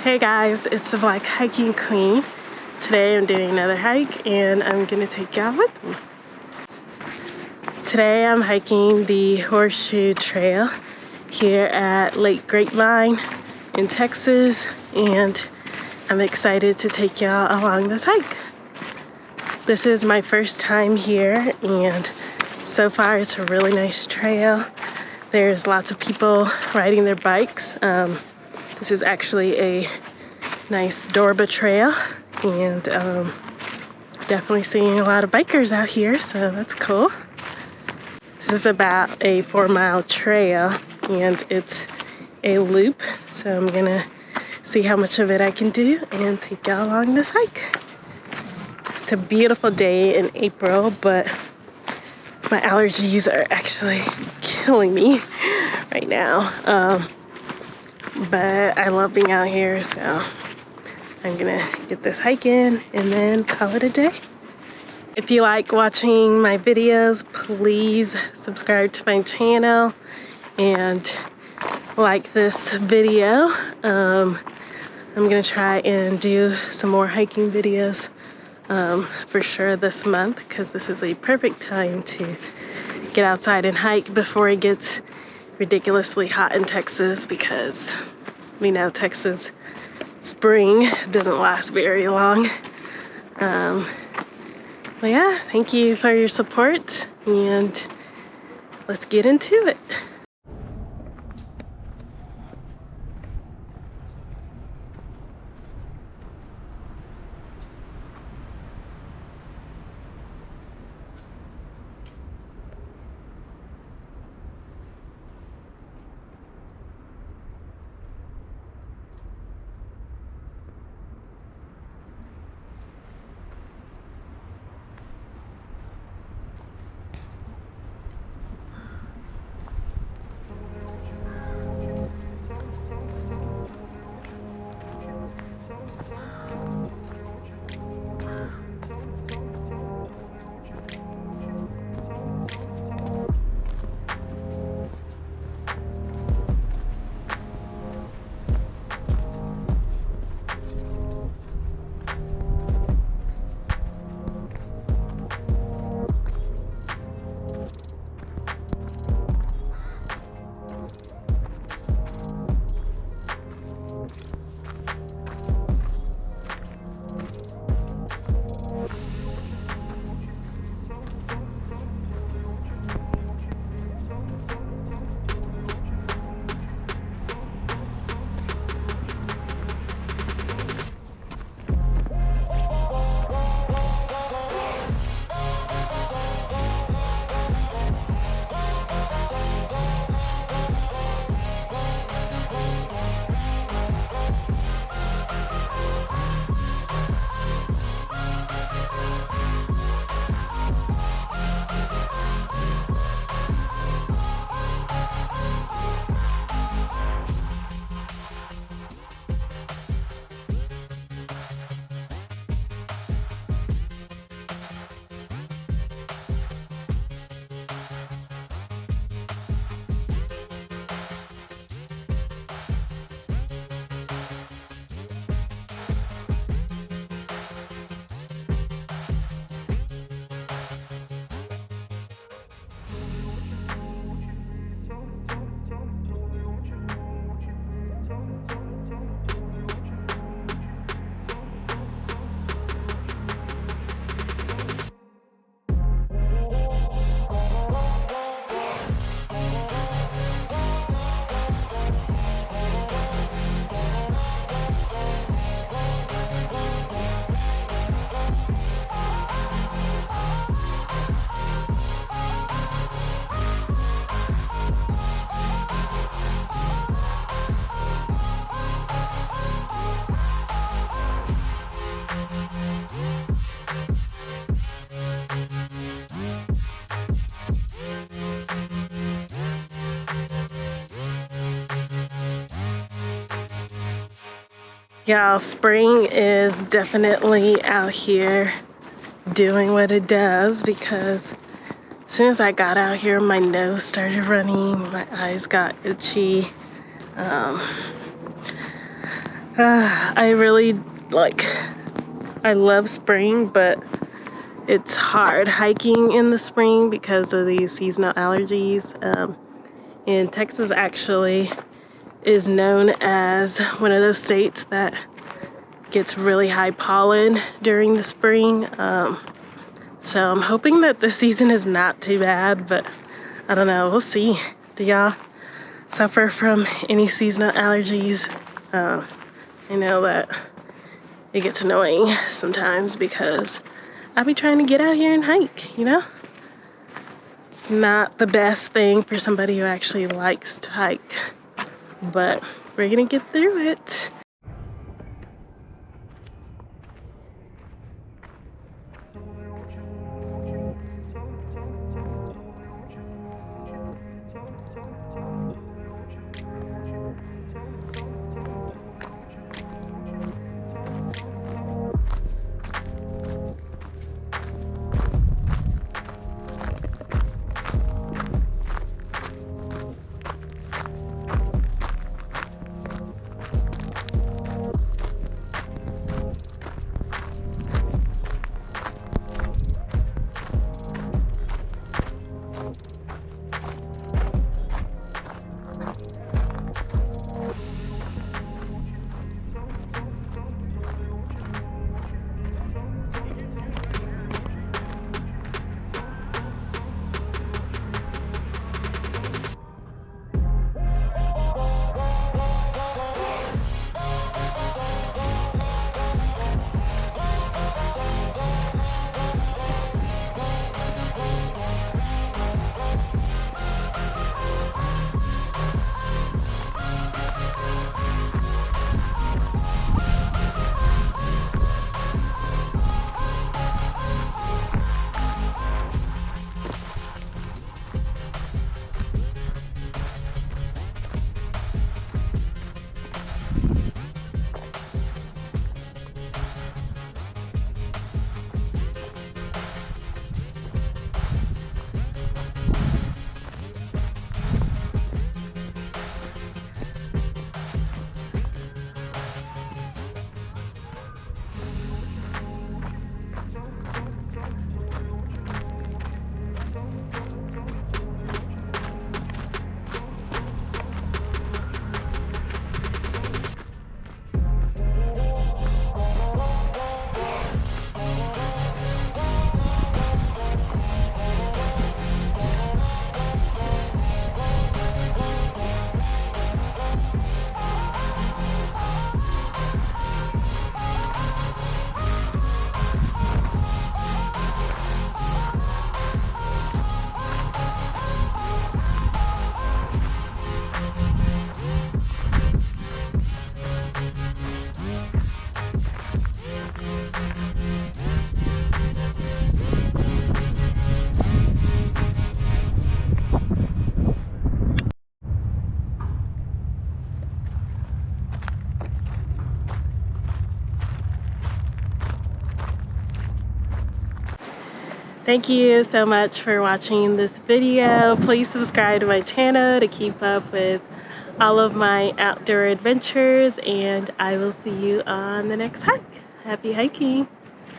Hey guys, it's the Black Hiking Queen. Today I'm doing another hike and I'm gonna take y'all with me. Today I'm hiking the Horseshoe Trail here at Lake Grapevine in Texas, and I'm excited to take y'all along this hike. This is my first time here, and so far it's a really nice trail. There's lots of people riding their bikes. This is actually a nice Dorba trail, and definitely seeing a lot of bikers out here, so that's cool. This is about a 4-mile trail, and it's a loop, so I'm gonna see how much of it I can do and take y'all along this hike. It's a beautiful day in April, but my allergies are actually killing me right now. But I love being out here, so I'm gonna get this hike in and then call it a day. If you like watching my videos, please subscribe to my channel and like this video. I'm gonna try and do some more hiking videos for sure this month, because this is a perfect time to get outside and hike before it gets ridiculously hot in Texas, because we know Texas spring doesn't last very long. But yeah, thank you for your support, and let's get into it. Y'all, spring is definitely out here doing what it does, because as soon as I got out here, my nose started running, my eyes got itchy. I really I love spring, but it's hard hiking in the spring because of these seasonal allergies. And Texas actually is known as one of those states that gets really high pollen during the spring. So I'm hoping that this season is not too bad, but I don't know, we'll see. Do y'all suffer from any seasonal allergies? I know that it gets annoying sometimes because I be trying to get out here and hike, you know? It's not the best thing for somebody who actually likes to hike, but we're gonna get through it. Thank you so much for watching this video. Please subscribe to my channel to keep up with all of my outdoor adventures, and I will see you on the next hike. Happy hiking!